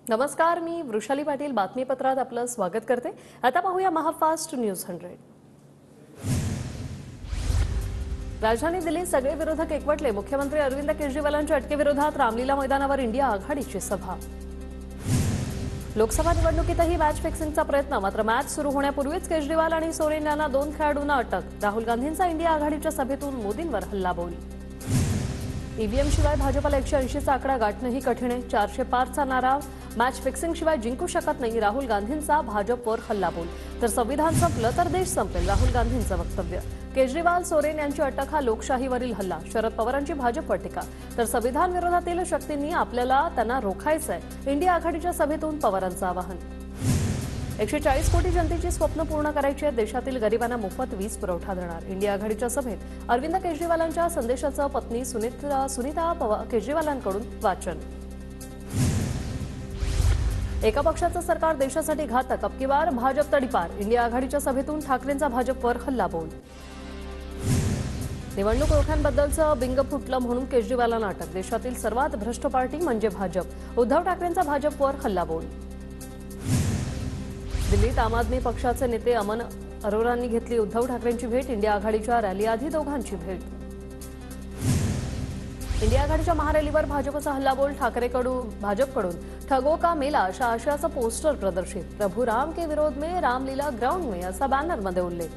नमस्कार, मी वृषाली पाटील बातमीपत्रात आपलं स्वागत करते। आता पाहूया महाफास्ट न्यूज 100। राजधानी दिल्लीत सगळे विरोधक एकवटले। मुख्यमंत्री अरविंद केजरीवालांच्या अटकेविरोधात रामलीला मैदानावर इंडिया आघाडीची सभा। लोकसभा निवडणुकीतही मॅच फिक्सिंगचा प्रयत्न, मात्र मॅच सुरू होण्यापूर्वीच केजरीवाल आणि सोरेन यांना 2 खेळाडूंना अटक। राहुल गांधींचा इंडिया आघाडीच्या सभेतून मोदींवर हल्लाबोल। ईव्हीएम शिवाय भाजपला 180चा आकडा गाठणंही कठीण आहे। 405चा नारा, मॅच फिक्सिंग शिवाय जिंकू शकत नाही, राहुल गांधींचा भाजपवर हल्लाबोल। तर संविधान संपलं तर देश संपेल, राहुल गांधींचं वक्तव्य। केजरीवाल सोरेन यांची अटक हा लोकशाहीवरील हल्ला, शरद पवारांची भाजपवर टीका। तर संविधान विरोधातील शक्तींनी आपल्याला त्यांना रोखायचंय, इंडिया आघाडीच्या सभेतून पवारांचं आवाहन। 140 कोटी जनतेची स्वप्न पूर्ण करायची आहेत, देशातील गरिबांना मोफत वीज पुरवठा देणार। इंडिया आघाडीच्या सभेत अरविंद केजरीवालांच्या संदेशाचं पत्नी सुनीता केजरीवालांकडून वाचन। एका पक्षाचं सरकार देशासाठी घातक, अब की बार भाजप तडीपार। इंडिया आघाडीच्या सभेतून ठाकरेंचा भाजपवर हल्लाबोल। निवडणूक रोख्यांबद्दलचं बिंग फुटलं म्हणून केजरीवालांना अटक। देशातील सर्वात भ्रष्ट पार्टी म्हणजे भाजप, उद्धव ठाकरेंचा भाजपवर हल्लाबोल। दिल्लीत आम आदमी पक्षाचे नेते अमन अरोरांनी घेतली उद्धव ठाकरेंची भेट। इंडिया आघाडीच्या रॅलीआधी दोघांची भेट। इंडिया आघाडीच्या महारॅलीवर भाजपचा हल्लाबोल। भाजपकडून ठगो का मेला अशा आशयाचं पोस्टर प्रदर्शित। प्रभू राम के विरोध में रामलीला ग्राउंड में असा बॅनरमध्ये उल्लेख।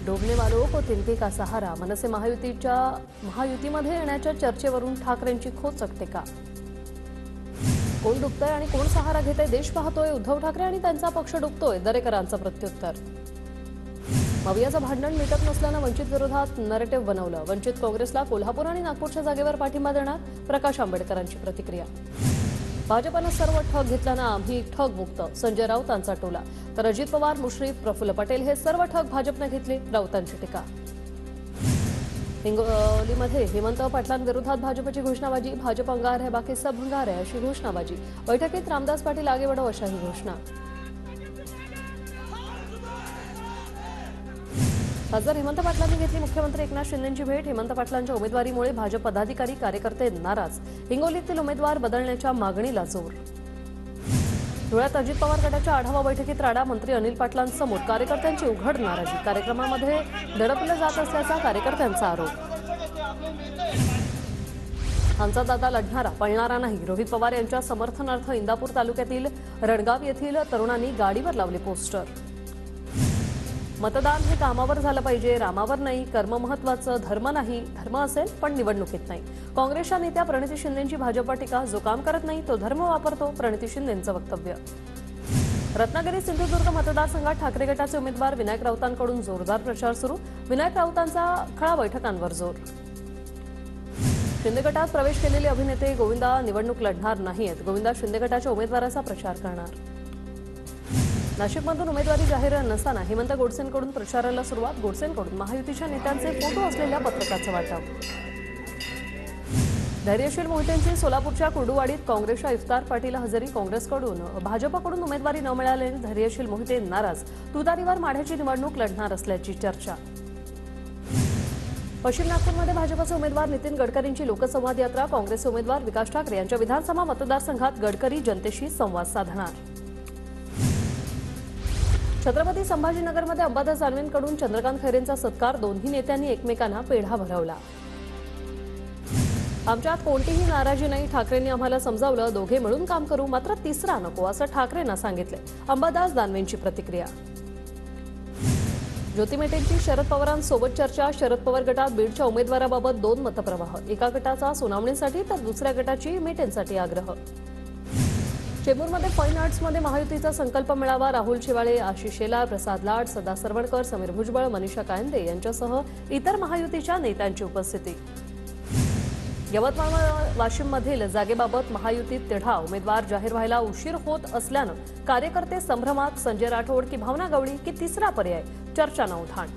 डूबने वालों को तिनके का सहारा, मनसे महायुतीमध्ये येण्याच्या चर्चेवरून ठाकरेंची खोचक टीका। कोण डुबतंय आणि कोण सहारा घेतंय देश पाहतोय, उद्धव ठाकरे आणि त्यांचा पक्ष डुबतोय, दरेकरांचं प्रत्युत्तर। मवियाचं भांडण मिटत नसल्यानं वंचित विरोधात नरेटिव्ह बनवलं। वंचित काँग्रेसला कोल्हापूर आणि नागपूरच्या जागेवर पाठिंबा देणार, प्रकाश आंबेडकरांची प्रतिक्रिया। भाजपनं सर्व ठग घेतल्यानं आम्ही ठग मुक्त, संजय राऊतांचा टोला। तर अजित पवार, मुश्रीफ, प्रफुल्ल पटेल हे सर्व ठग भाजपनं घेतले, राऊतांची टीका। हिंगोलीमध्ये हेमंत पाटलांविरोधात भाजपची घोषणाबाजी। भाजप अंगार है बाकी सब भंगार है अशी घोषणाबाजी। बैठकीत रामदास पाटील आगे बढ़ो अशाही घोषणा। खासदार हेमंत पाटलांनी घेतली मुख्यमंत्री एकनाथ शिंदेंची भेट। हेमंत पाटलांच्या उमेदवारीमुळे भाजप पदाधिकारी कार्यकर्ते नाराज। हिंगोलीतील उमेदवार बदलण्याच्या मागणीला जोर। धुळ्यात अजित पवार गटाच्या आढावा बैठकीत राडा, मंत्री अनिल पाटलांसमोर कार्यकर्त्यांची उघड नाराजी। कार्यक्रमामध्ये दडपलं जात असल्याचा कार्यकर्त्यांचा आरोप। आमचा दादा लढणारा पळणारा नाही, रोहित पवार यांच्या समर्थनार्थ इंदापूर तालुक्यातील रणगाव येथील तरुणांनी गाडीवर लावले पोस्टर। मतदान हे कामावर झालं पाहिजे, रामावर नाही, कर्म महत्वाचं, धर्म नाही। धर्म असेल पण निवडणुकीत नाही। काँग्रेसच्या नेत्या प्रणिती शिंदेंची भाजपवर टीका। जो काम करत नाही तो धर्म वापरतो, प्रणिती शिंदेंचं वक्तव्य। रत्नागिरी सिंधुदुर्ग मतदारसंघात ठाकरे गटाचे उमेदवार विनायक राऊतांकडून जोरदार प्रचार सुरू। विनायक राऊतांचा खळा बैठकांवर जोर। शिंदे गटात प्रवेश केलेले अभिनेते गोविंदा निवडणूक लढणार नाहीत, गोविंदा शिंदे गटाच्या उमेदवाराचा प्रचार करणार। नाशिकमधून उमेदवारी जाहीर नसताना हेमंत गोडसेंकडून प्रचाराला सुरुवात। गोडसेंकडून महायुतीच्या नेत्यांचे फोटो असलेल्या पत्रकाचं वाटप। धैर्यशील मोहितेंची सोलापूरच्या कुर्डुवाडीत काँग्रेसच्या इफ्तार पार्टीला हजेरी। भाजपकडून उमेदवारी न मिळाल्याने धैर्यशील मोहिते नाराज। तुतारीवर माढ्याची निवडणूक लढणार असल्याची चर्चा। पश्चिम नागपूरमध्ये भाजपचे उमेदवार नितीन गडकरींची लोकसंवाद यात्रा। काँग्रेसचे उमेदवार विकास ठाकरे यांच्या विधानसभा मतदारसंघात गडकरी जनतेशी संवाद साधणार। छत्रपती संभाजीनगरमध्ये अंबादास दानवेंकडून चंद्रकांत खैरेंचा सत्कार। दोन्ही नेत्यांनी एकमेकांना पेढा भरवला। आमच्यात कोणतीही नाराजी नाही, ठाकरेंनी आम्हाला समजावलं, दोघे मिळून काम करू, मात्र तिसरा नको असं ठाकरेंना सांगितले। अंबादास दानवेंची प्रतिक्रिया। ज्योती मेटेंची शरद पवारांसोबत चर्चा। शरद पवार गटात बीडच्या उमेदवाराबाबत 2 मतप्रवाह, एका गटाचा सुनावणीसाठी तर दुसऱ्या गटाची मेटेंसाठी आग्रह। चेंबूरमध्ये फाईन आर्ट्समध्ये महायुतीचा संकल्प मेळावा। राहुल शिवाळे, आशिष शेलार, प्रसाद लाड, सदा सरवणकर, समीर भुजबळ, मनीषा कायंदे यांच्यासह इतर महायुतीच्या नेत्यांची उपस्थिती। यवतमाळ वाशिममधील जागेबाबत महायुतीत तिढा। उमेदवार जाहीर व्हायला उशीर होत असल्यानं कार्यकर्ते संभ्रमात। संजय राठोड की भावना गवळी की तिसरा पर्याय, चर्चांना उधाण।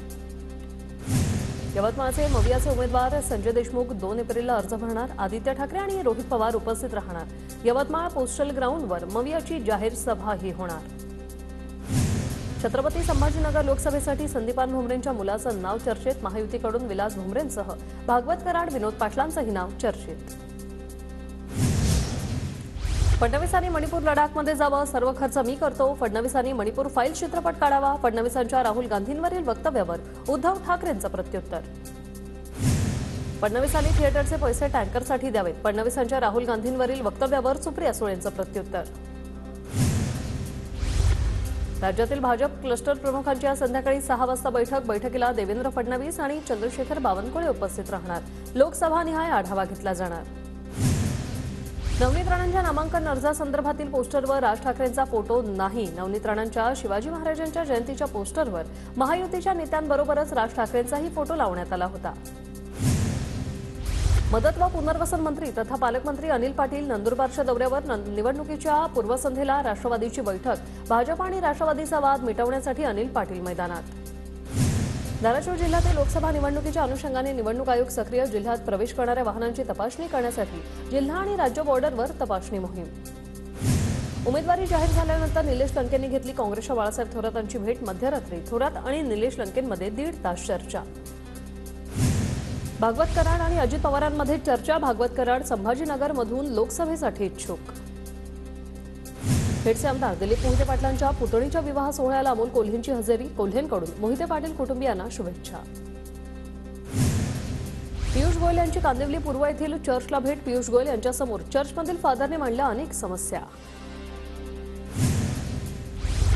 यवतमाळचे मवियाचे उमेदवार संजय देशमुख 2 एप्रिलला अर्ज भरणार। आदित्य ठाकरे आणि रोहित पवार उपस्थित राहणार। यवतमाळ पोस्टल ग्राउंडवर मवियाची जाहीर सभाही होणार। छत्रपती संभाजीनगर लोकसभेसाठी संदीपान भुमरेंच्या मुलाचं नाव चर्चेत। महायुतीकडून विलास भुमरेंसह भागवत कराड, विनोद पाटलांचंही नाव चर्चेत। फडणवीसांनी मणिपूर लडाखमध्ये जावं, सर्व खर्च मी करतो. फडणवीसांनी मणिपूर फाईल चित्रपट काढावा. फडणवीसांच्या राहुल गांधींवरील वक्तव्यावर उद्धव ठाकरेंचं प्रत्युत्तर. फडणवीसांनी थिएटरचे पैसे टँकरसाठी द्यावेत. फडणवीसांच्या राहुल गांधींवरील वक्तव्यावर सुप्रिया सुळेंचं प्रत्युत्तर. राज्यातील भाजप क्लस्टर प्रमुखांची संध्याकाळी 6 वाजता बैठकीला देवेंद्र फडणवीस आणि चंद्रशेखर बावनकुळे उपस्थित राहणार. लोकसभानिहाय आढावा घेतला जाणार. नवनीत राणांच्या नामांकन अर्जासंदर्भातील पोस्टरवर राज ठाकरेंचा फोटो नाही. नवनीत राणांच्या शिवाजी महाराजांच्या जयंतीच्या पोस्टरवर महायुतीच्या नेत्यांबरोबरच राज ठाकरेंचाही फोटो लावण्यात आला होता. मदत व पुनर्वसन मंत्री तथा पालकमंत्री अनिल पाटील नंदुरबारच्या दौऱ्यावर. निवडणुकीच्या पूर्वसंध्येला राष्ट्रवादीची बैठक. भाजप आणि राष्ट्रवादीचा वाद मिटवण्यासाठी अनिल पाटील मैदानात. धाराशिव जिल्ह्यातील लोकसभा निवडणुकीच्या अनुषंगाने निवडणूक आयोग सक्रिय. जिल्ह्यात प्रवेश करणाऱ्या वाहनांची तपासणी करण्यासाठी जिल्हा आणि राज्य बॉर्डरवर तपासणी मोहीम. उमेदवारी जाहीर झाल्यानंतर निलेश लंकेंनी घेतली काँग्रेसच्या बाळासाहेब थोरातांची भेट. मध्यरात्री थोरात आणि निलेश लंकेंमध्ये 1.5 तास चर्चा. भागवत कराड आणि अजित पवारांमध्ये चर्चा. भागवत कराड संभाजीनगरमधून लोकसभेसाठी इच्छुक. खेडचे आमदार दिलीप मोहिते पाटलांच्या पुतणीच्या विवाह सोहळ्याला अमोल कोल्हेंची हजेरी. कोल्हेंकडून मोहिते पाटील कुटुंबियांना शुभेच्छा. पियुष गोयल यांची कांदिवली पूर्व येथील चर्चला भेट. पियुष गोयल यांच्यासमोर चर्चमधील फादरने मांडल्या अनेक समस्या.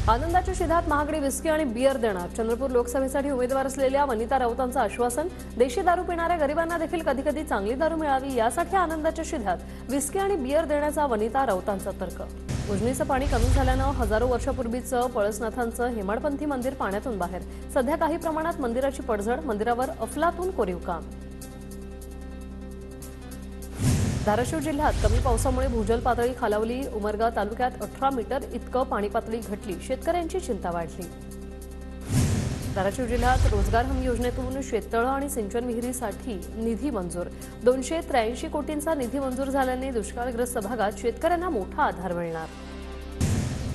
आनंदाच्या शिधात महागडी विस्की आणि बियर देणार. चंद्रपूर लोकसभेसाठी उमेदवार असलेल्या वनिता राऊतांचं आश्वासन. देशी दारू पिणाऱ्या गरिबांना देखील कधी कधी चांगली दारू मिळावी यासाठी आनंदाच्या शिधात विस्की आणि बियर देण्याचा वनिता राऊतांचा तर्क. उजनीचं पाणी कमी झाल्यानं हजारो वर्षापूर्वीचं पळसनाथांचं हेमाडपंथी मंदिर पाण्यातून बाहेर. सध्या काही प्रमाणात मंदिराची पडझड. मंदिरावर अफलातून कोरीव काम. धाराशिव जिल्ह्यात कमी पावसामुळे भूजल पातळी खालावली. उमरगा तालुक्यात 18 मीटर इतकं पाणी पातळी घटली. शेतकऱ्यांची चिंता वाढली. धाराशिव जिल्ह्यात रोजगार हमी योजनेतून शेततळं आणि सिंचन विहिरीसाठी निधी मंजूर. 283 कोटींचा निधी मंजूर झाल्याने दुष्काळग्रस्त भागात शेतकऱ्यांना मोठा आधार मिळणार.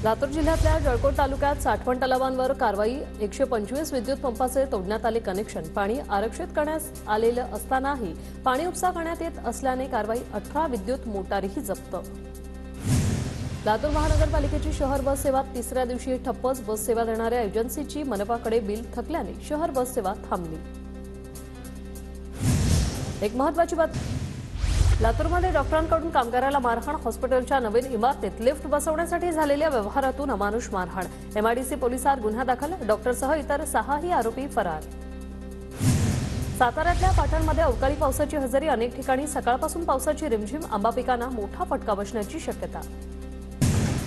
लातूर जिल्ह्यातल्या जळकोट तालुक्यात साठवण तलावांवर कारवाई. 125 विद्युत पंपाचे तोडण्यात आले कनेक्शन. पाणी आरक्षित करण्यात आलेलं असतानाही पाणी उपसा करण्यात येत असल्याने कारवाई. 18 विद्युत मोटारीही जप्त. लातूर महानगरपालिकेची शहर बस सेवा तिसऱ्या दिवशी ठप्पच. बस सेवा देणाऱ्या एजन्सीची मनपाकडे बिल थकल्याने शहर बस सेवा थांबली. एक महत्त्वाची बातमी. लातूरमध्ये डॉक्टरांकडून कामगाराला मारहाण. हॉस्पिटलच्या नवीन इमारतीत लिफ्ट बसवण्यासाठी झालेल्या व्यवहारातून अमानुष मारहाण. एमआयडीसी पोलिसात गुन्हा दाखल. डॉक्टरसह इतर 6 आरोपी फरार. साताऱ्यातल्या पाटणमध्ये अवकाळी पावसाची हजेरी. अनेक ठिकाणी सकाळपासून पावसाची रिमझिम. आंबा पिकांना मोठा फटका बसण्याची शक्यता.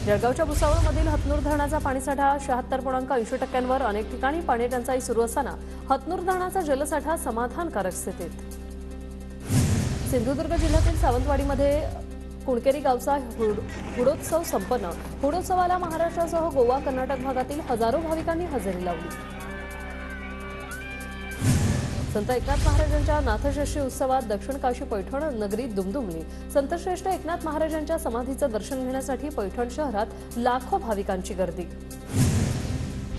जळगावच्या भुसावळमधील हतनूर धरणाचा पाणीसाठा 76.80%वर. अनेक ठिकाणी पाणी टंचाई सुरू असताना हतनूर धरणाचा जलसाठा समाधानकारक स्थितीत. सिंधुदुर्ग जिल्ह्यातील सावंतवाडीमध्ये कुणकेरी गावचा हुडोत्सव संपन्न. हुडोत्सवाला महाराष्ट्रासह गोवा, कर्नाटक भागातील हजारो भाविकांनी हजेरी लावली. संत एकनाथ महाराजांच्या नाथषष्ठी उत्सवात दक्षिण काशी पैठण नगरी दुमदुमली. संतश्रेष्ठ एकनाथ महाराजांच्या समाधीचं दर्शन घेण्यासाठी पैठण शहरात लाखो भाविकांची गर्दी.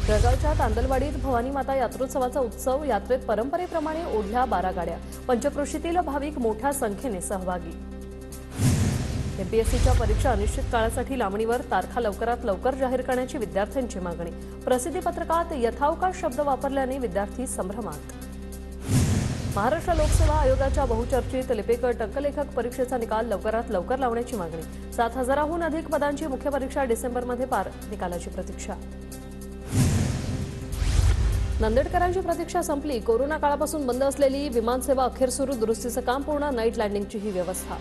जळगावच्या तांदलवाडीत भवानी माता यात्रोत्सवाचा उत्सव. यात्रेत परंपरेप्रमाणे ओढल्या 12 गाड्या. पंचक्रोशीतील भाविक मोठ्या संख्येने सहभागी. एमपीएससीच्या परीक्षा अनिश्चित काळासाठी लांबणीवर. तारखा लवकरात लवकर जाहीर करण्याची विद्यार्थ्यांची मागणी. प्रसिद्धीपत्रकात यथावकाश शब्द वापरल्याने विद्यार्थी संभ्रमात. महाराष्ट्र लोकसेवा आयोगाच्या बहुचर्चित लिपिक टंकलेखक परीक्षेचा निकाल लवकरात लवकर लावण्याची मागणी. 7,000हून अधिक पदांची मुख्य परीक्षा डिसेंबरमध्ये पार. निकालाची प्रतीक्षा. नांदेडकरांची प्रतीक्षा संपली. कोरोना काळापासून बंद असलेली विमानसेवा अखेर सुरू. दुरुस्तीचं काम पूर्ण. नाईट लँडिंगची ही व्यवस्था.